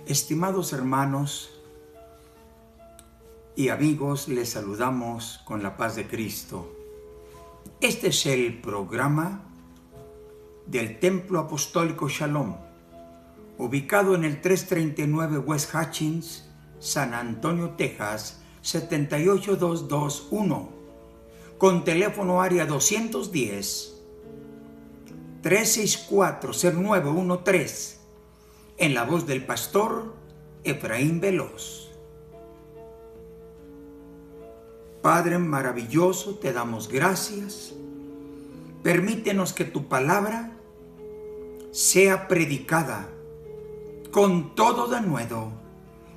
Estimados hermanos y amigos, les saludamos con la paz de Cristo. Este es el programa del Templo Apostólico Shalom, ubicado en el 339 West Hutchins, San Antonio, Texas, 78221, con teléfono área 210-364-0913, en la voz del pastor Efraín Veloz. Padre maravilloso, te damos gracias. Permítenos que tu palabra sea predicada con todo denuedo,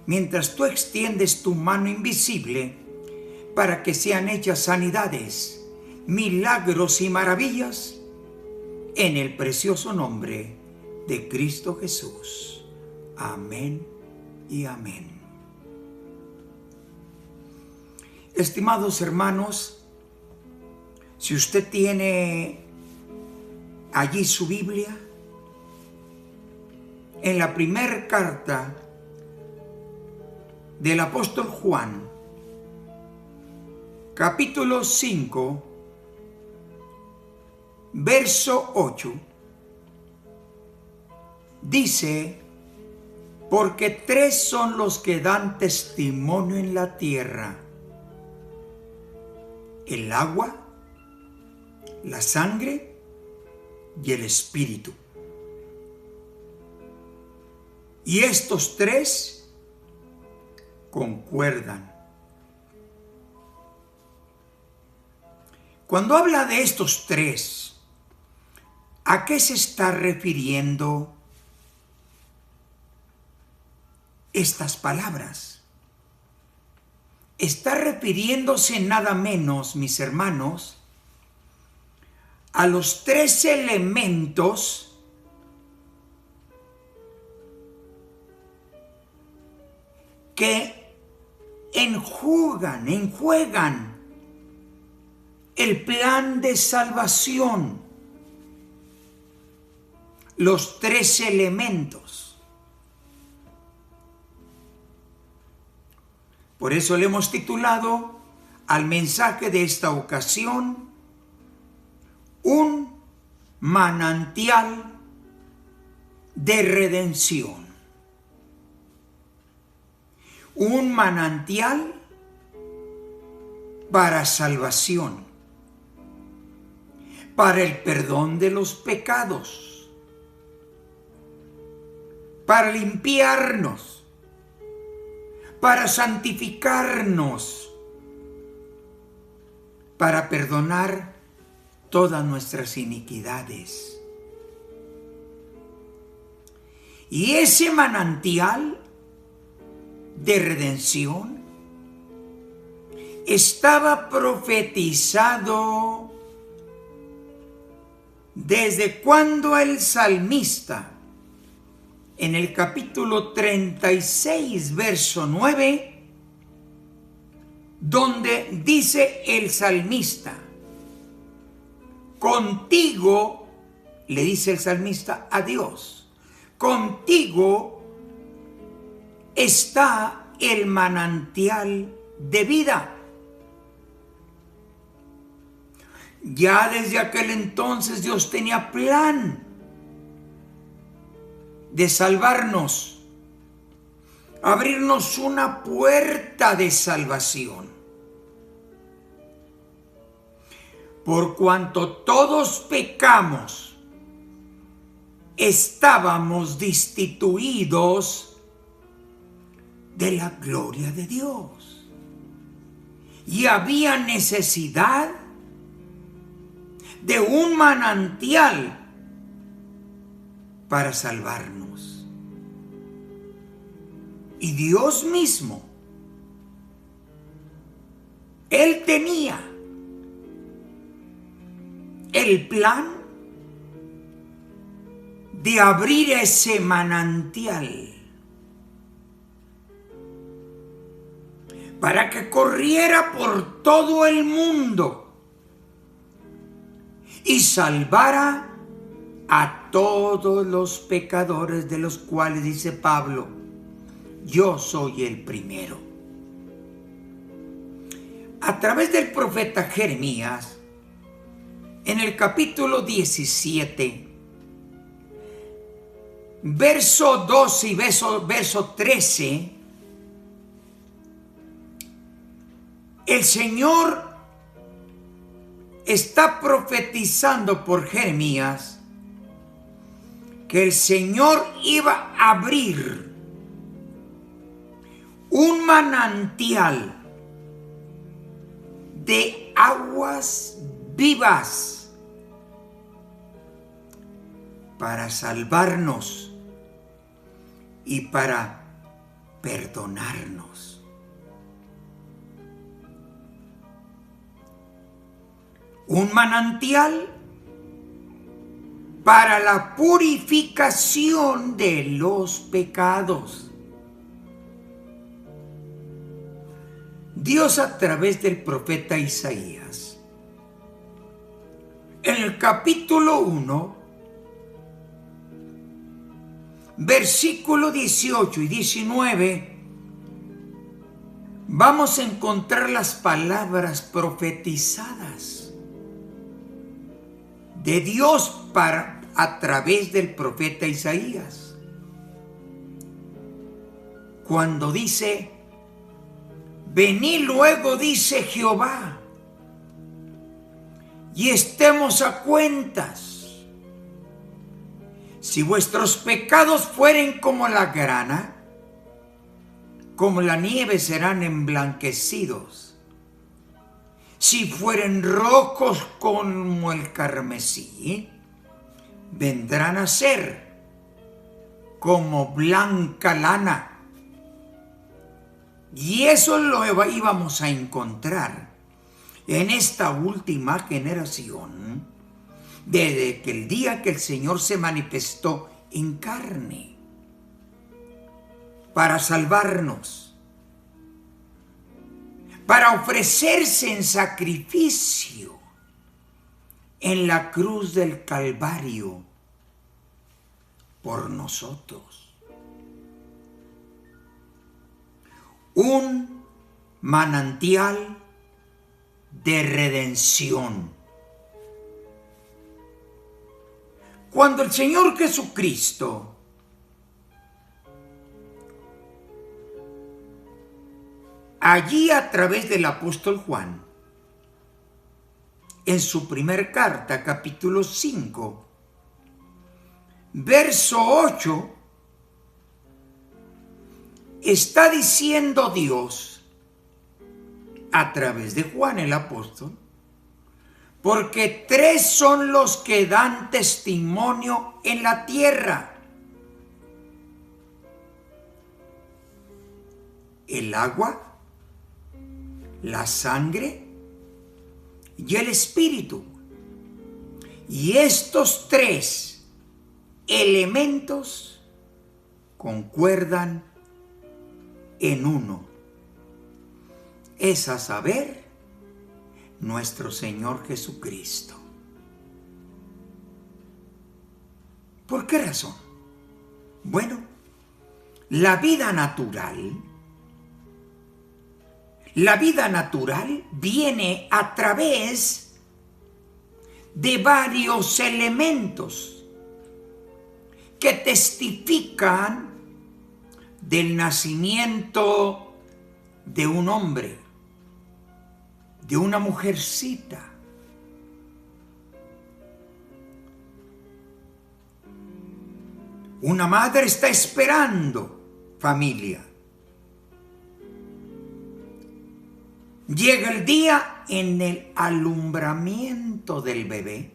mientras tú extiendes tu mano invisible para que sean hechas sanidades, milagros y maravillas en el precioso nombre de Cristo Jesús. Amén y amén. Estimados hermanos, si usted tiene allí su Biblia, en la primera carta del apóstol Juan, capítulo 5, verso 8, dice: porque tres son los que dan testimonio en la tierra: el agua, la sangre y el espíritu. Y estos tres concuerdan. Cuando habla de estos tres, ¿a qué se está refiriendo estas palabras? Está refiriéndose nada menos, mis hermanos, a los tres elementos que enjuegan el plan de salvación. Los tres elementos. Por eso le hemos titulado al mensaje de esta ocasión: un manantial de redención. Un manantial para salvación, para el perdón de los pecados, para limpiarnos, para santificarnos, para perdonar todas nuestras iniquidades. Y ese manantial de redención estaba profetizado desde cuando el salmista, en el capítulo 36, verso 9, donde dice el salmista: contigo, le dice el salmista a Dios, contigo está el manantial de vida. Ya desde aquel entonces Dios tenía plan de salvarnos, abrirnos una puerta de salvación. Por cuanto todos pecamos, estábamos destituidos de la gloria de Dios. Y había necesidad de un manantial para salvarnos. Y Dios mismo, Él tenía el plan de abrir ese manantial para que corriera por todo el mundo y salvara a todos los pecadores, de los cuales dice Pablo: yo soy el primero. A través del profeta Jeremías, en el capítulo 17, verso 12 y verso 13, el Señor está profetizando por Jeremías que el Señor iba a abrir un manantial de aguas vivas para salvarnos y para perdonarnos. Un manantial para la purificación de los pecados. Dios, a través del profeta Isaías, en el capítulo 1, versículo 18 y 19, vamos a encontrar las palabras profetizadas de Dios a través del profeta Isaías, cuando dice: venid luego, dice Jehová, y estemos a cuentas. Si vuestros pecados fueren como la grana, como la nieve serán emblanquecidos. Si fueren rojos como el carmesí, vendrán a ser como blanca lana. Y eso lo íbamos a encontrar en esta última generación, desde que el día que el Señor se manifestó en carne para salvarnos, para ofrecerse en sacrificio en la cruz del Calvario por nosotros. Un manantial de redención. Cuando el Señor Jesucristo allí, a través del apóstol Juan, en su primer carta, capítulo 5, verso 8, está diciendo Dios a través de Juan el apóstol: porque tres son los que dan testimonio en la tierra: el agua, la sangre y el espíritu. Y estos tres elementos concuerdan en uno, es a saber, nuestro Señor Jesucristo. ¿Por qué razón? Bueno, la vida natural viene a través de varios elementos que testifican del nacimiento de un hombre, de una mujercita. Una madre está esperando familia. Llega el día en el alumbramiento del bebé.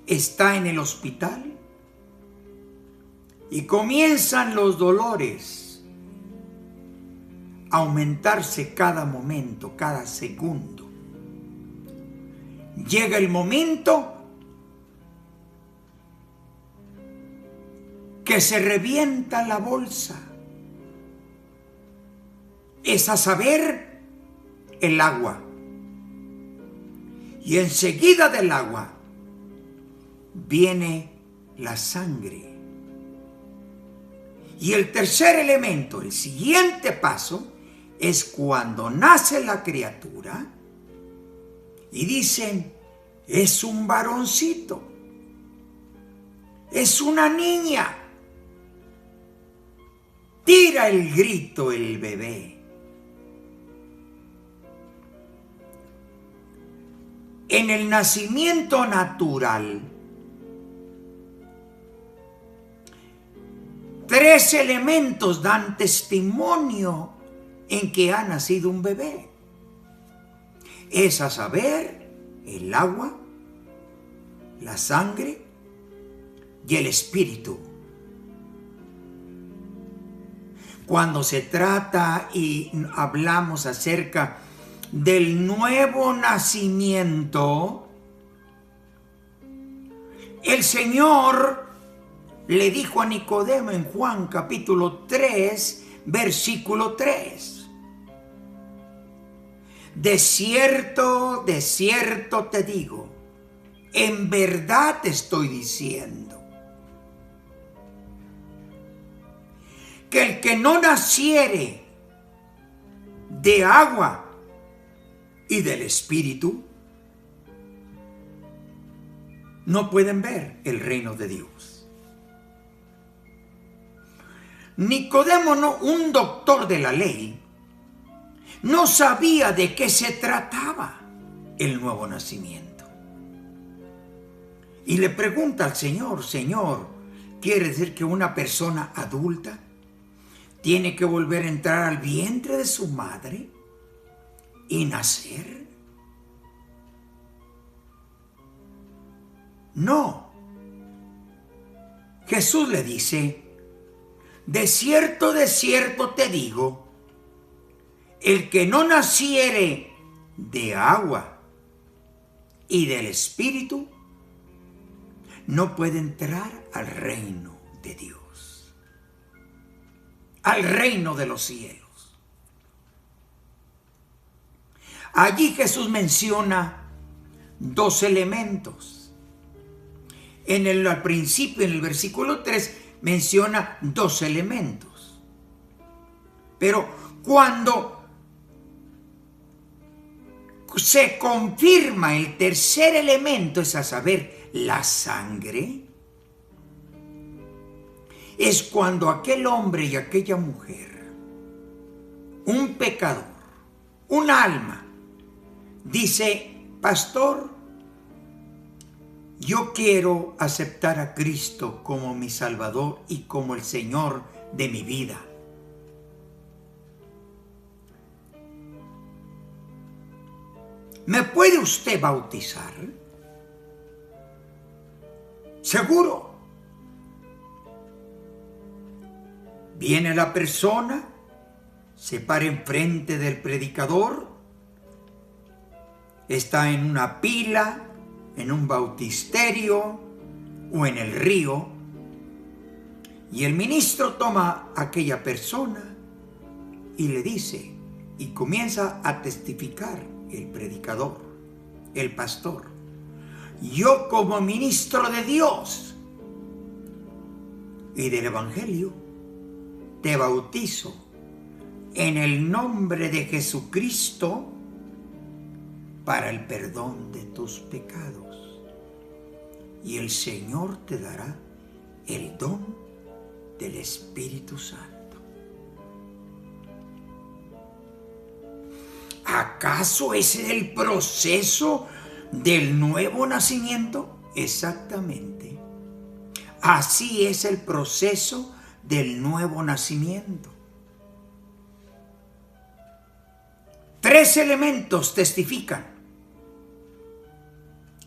Está en el hospital y comienzan los dolores a aumentarse cada momento, cada segundo. Llega el momento que se revienta la bolsa. Es a saber, el agua. Y enseguida del agua viene la sangre. Y el tercer elemento, el siguiente paso, es cuando nace la criatura y dicen, es un varoncito, es una niña. Tira el grito el bebé. En el nacimiento natural, 3 elementos dan testimonio en que ha nacido un bebé. Es a saber, el agua, la sangre y el espíritu. Cuando se trata y hablamos acerca del nuevo nacimiento, el Señor le dijo a Nicodemo en Juan capítulo 3, versículo 3. De cierto te digo, en verdad te estoy diciendo, que el que no naciere de agua y del Espíritu, no pueden ver el reino de Dios. Nicodemo, un doctor de la ley, no sabía de qué se trataba el nuevo nacimiento. Y le pregunta al Señor, Señor, ¿quiere decir que una persona adulta tiene que volver a entrar al vientre de su madre y nacer? No. Jesús le dice, de cierto te digo, el que no naciere de agua y del Espíritu no puede entrar al reino de Dios, al reino de los cielos. Allí Jesús menciona 2 elementos. Al principio, en el versículo 3, menciona 2 elementos. Pero cuando se confirma el tercer elemento, es a saber, la sangre, es cuando aquel hombre y aquella mujer, un pecador, un alma, dice, pastor, yo quiero aceptar a Cristo como mi Salvador y como el Señor de mi vida. ¿Me puede usted bautizar? Seguro. Viene la persona, se para enfrente del predicador, está en una pila, en un bautisterio o en el río, y el ministro toma a aquella persona y le dice, y comienza a testificar el predicador, el pastor, yo como ministro de Dios y del Evangelio, te bautizo en el nombre de Jesucristo para el perdón de tus pecados. Y el Señor te dará el don del Espíritu Santo. ¿Acaso ese es el proceso del nuevo nacimiento? Exactamente. Así es el proceso del nuevo nacimiento. 3 elementos testifican: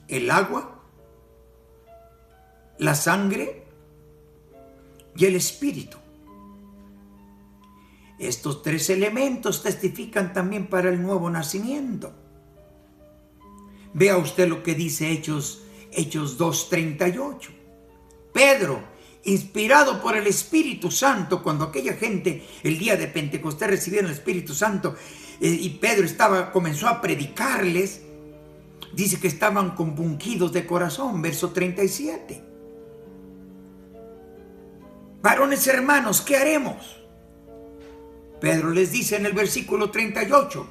el agua, la sangre y el espíritu. Estos 3 elementos testifican también para el nuevo nacimiento. Vea usted lo que dice Hechos 2:38. Pedro, inspirado por el Espíritu Santo, cuando aquella gente el día de Pentecostés recibieron el Espíritu Santo y Pedro comenzó a predicarles, dice que estaban compungidos de corazón, verso 37. Varones hermanos, ¿qué haremos? Pedro les dice en el versículo 38,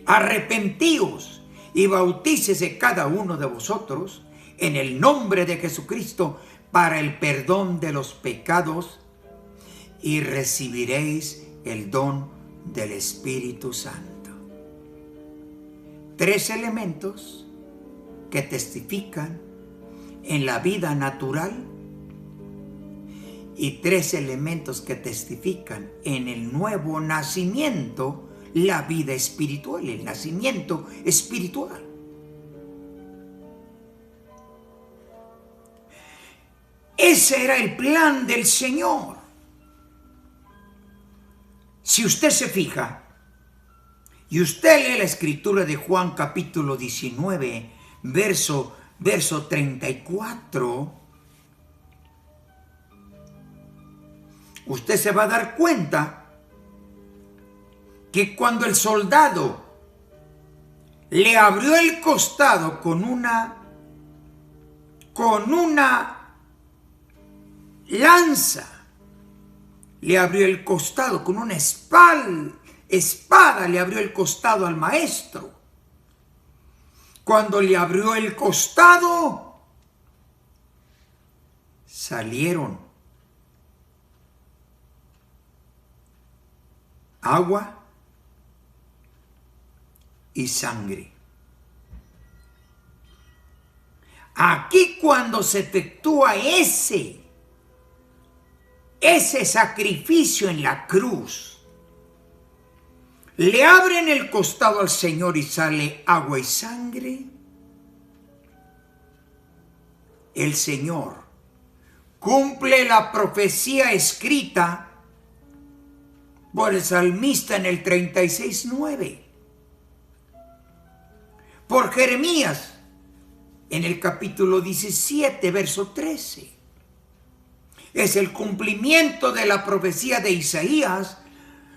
arrepentíos y bautícese cada uno de vosotros en el nombre de Jesucristo para el perdón de los pecados y recibiréis el don del Espíritu Santo. 3 elementos que testifican en la vida natural y 3 elementos que testifican en el nuevo nacimiento, la vida espiritual, el nacimiento espiritual. Ese era el plan del Señor. Si usted se fija y usted lee la escritura de Juan capítulo 19, verso 34, usted se va a dar cuenta que cuando el soldado le abrió el costado con una lanza, le abrió el costado con una espada, le abrió el costado al maestro. Cuando le abrió el costado, salieron agua y sangre. Aquí cuando se efectúa ese sacrificio en la cruz, le abren el costado al Señor y sale agua y sangre. El Señor cumple la profecía escrita por el salmista en el 36:9, por Jeremías en el capítulo 17, verso 13. Es el cumplimiento de la profecía de Isaías,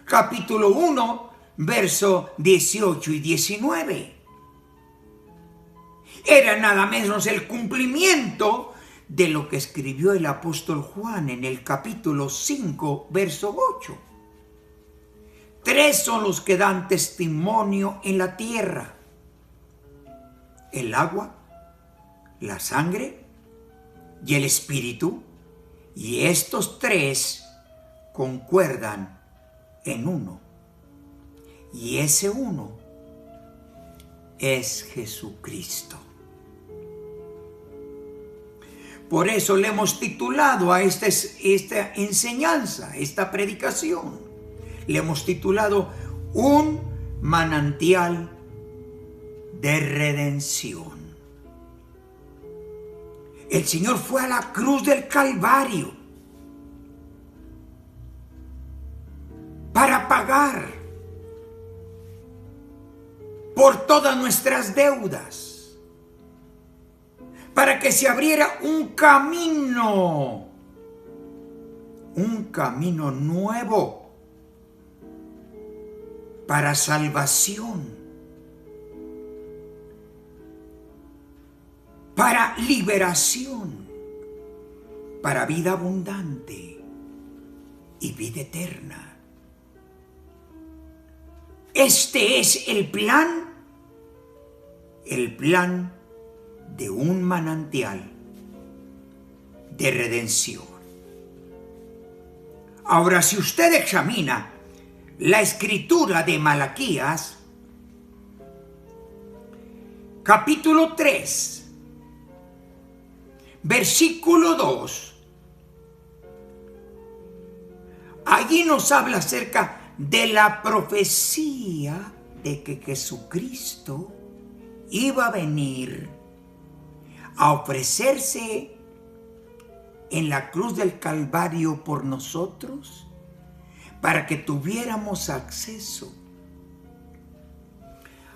capítulo 1, verso 18 y 19. Era nada menos el cumplimiento de lo que escribió el apóstol Juan en el capítulo 5, verso 8. 3 son los que dan testimonio en la tierra: el agua, la sangre y el espíritu, y estos 3 concuerdan en uno, y ese uno es Jesucristo. Por eso le hemos titulado a esta enseñanza, esta predicación, le hemos titulado Un manantial de redención. El Señor fue a la cruz del Calvario para pagar por todas nuestras deudas, para que se abriera un camino nuevo para salvación, para liberación, para vida abundante y vida eterna. Este es el plan de un manantial de redención. Ahora, si usted examina la escritura de Malaquías, capítulo 3, versículo 2, allí nos habla acerca de la profecía de que Jesucristo iba a venir a ofrecerse en la cruz del Calvario por nosotros, para que tuviéramos acceso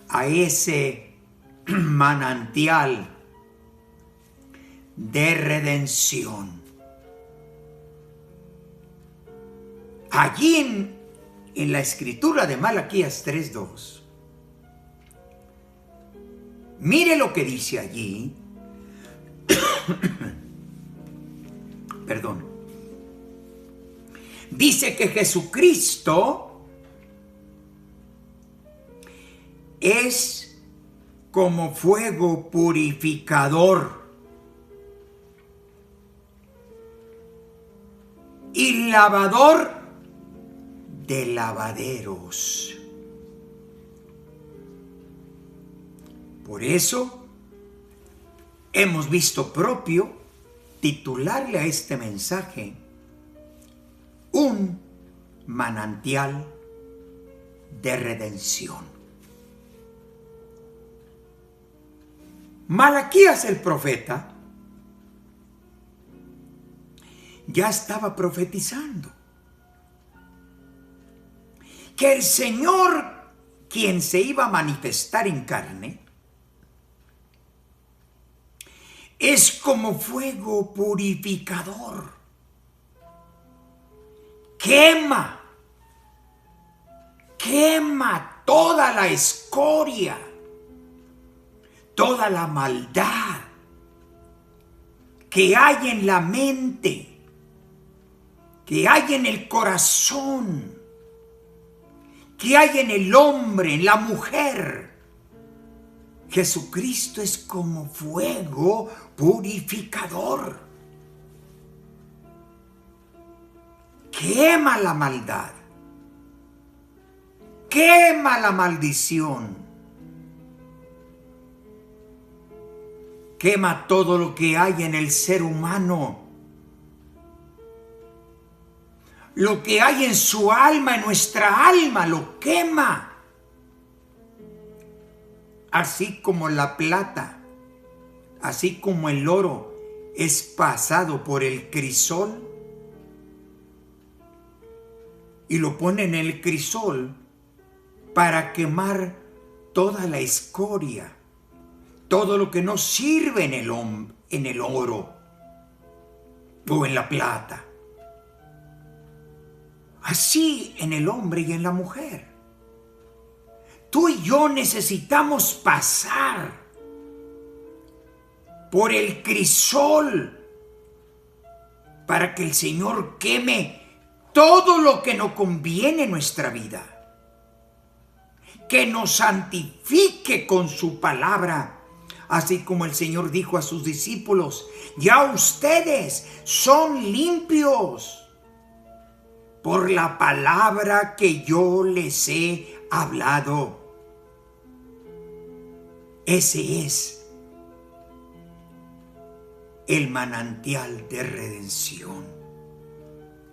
a ese manantial de redención. Allí en la escritura de Malaquías 3:2, mire lo que dice allí. Perdón. dice que Jesucristo es como fuego purificador y lavador de lavaderos. Por eso hemos visto propio titularle a este mensaje un manantial de redención. Malaquías el profeta ya estaba profetizando que el Señor, quien se iba a manifestar en carne, es como fuego purificador. Quema toda la escoria, toda la maldad que hay en la mente, que hay en el corazón, que hay en el hombre, en la mujer. Jesucristo es como fuego purificador. Quema la maldad, quema la maldición, quema todo lo que hay en el ser humano, lo que hay en su alma, en nuestra alma, lo quema. Así como la plata, así como el oro es pasado por el crisol y lo ponen en el crisol para quemar toda la escoria, todo lo que no sirve en el oro o en la plata. Así en el hombre y en la mujer. Tú y yo necesitamos pasar por el crisol para que el Señor queme todo lo que no conviene en nuestra vida, que nos santifique con su palabra, así como el Señor dijo a sus discípulos: ya ustedes son limpios por la palabra que yo les he hablado. Ese es el manantial de redención.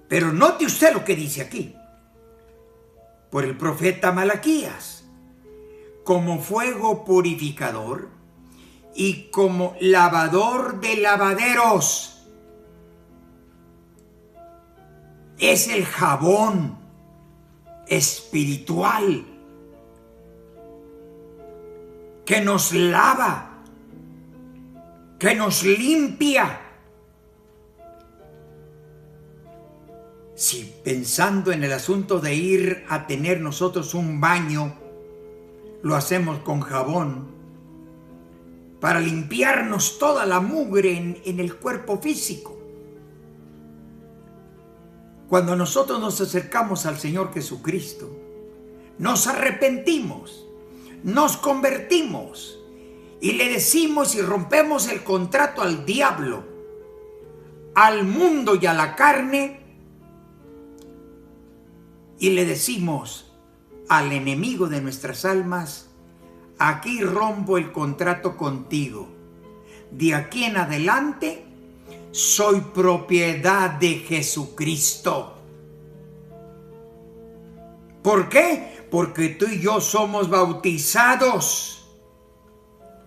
Pero note usted lo que dice aquí, por el profeta Malaquías: como fuego purificador y como lavador de lavaderos. Es el jabón espiritual que nos lava, que nos limpia. Si pensando en el asunto de ir a tener nosotros un baño, lo hacemos con jabón para limpiarnos toda la mugre en el cuerpo físico. Cuando nosotros nos acercamos al Señor Jesucristo, nos arrepentimos, nos convertimos y le decimos y rompemos el contrato al diablo, al mundo y a la carne, y le decimos al enemigo de nuestras almas: aquí rompo el contrato contigo. De aquí en adelante soy propiedad de Jesucristo. ¿Por qué? Porque tú y yo somos bautizados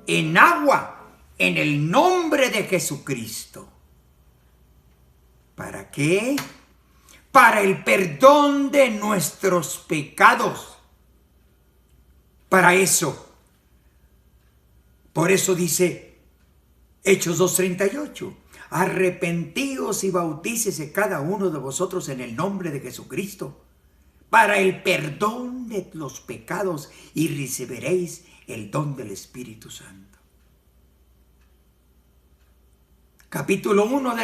en agua, en el nombre de Jesucristo. ¿Para qué? Para el perdón de nuestros pecados. Para eso. Por eso dice Hechos 2:38. Arrepentíos y bautícese cada uno de vosotros en el nombre de Jesucristo para el perdón de los pecados y recibiréis el don del Espíritu Santo. Capítulo 1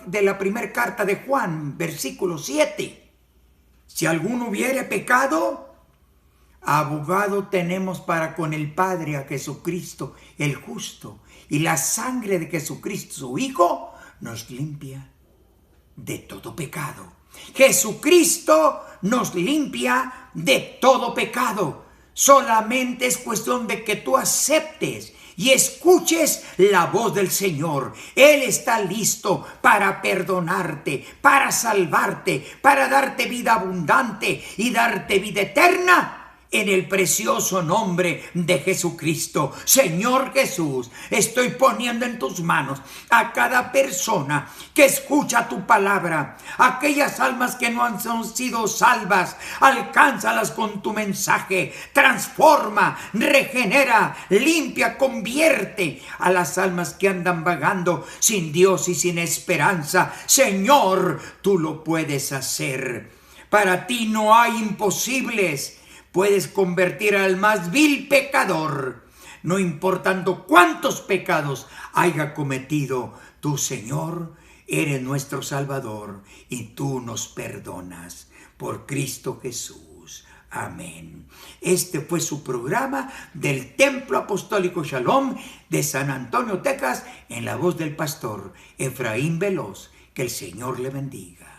de la primera carta de Juan, versículo 7. Si alguno hubiere pecado, abogado tenemos para con el Padre a Jesucristo el justo, y la sangre de Jesucristo su Hijo nos limpia de todo pecado. Jesucristo nos limpia de todo pecado. Solamente es cuestión de que tú aceptes y escuches la voz del Señor. Él está listo para perdonarte, para salvarte, para darte vida abundante y darte vida eterna. En el precioso nombre de Jesucristo. Señor Jesús, estoy poniendo en tus manos a cada persona que escucha tu palabra. Aquellas almas que no han sido salvas, alcánzalas con tu mensaje. Transforma, regenera, limpia, convierte a las almas que andan vagando sin Dios y sin esperanza. Señor, tú lo puedes hacer. Para ti no hay imposibles. Puedes convertir al más vil pecador, no importando cuántos pecados haya cometido. Tú, Señor, eres nuestro Salvador y tú nos perdonas por Cristo Jesús. Amén. Este fue su programa del Templo Apostólico Shalom de San Antonio, Texas, en la voz del pastor Efraín Veloz. Que el Señor le bendiga.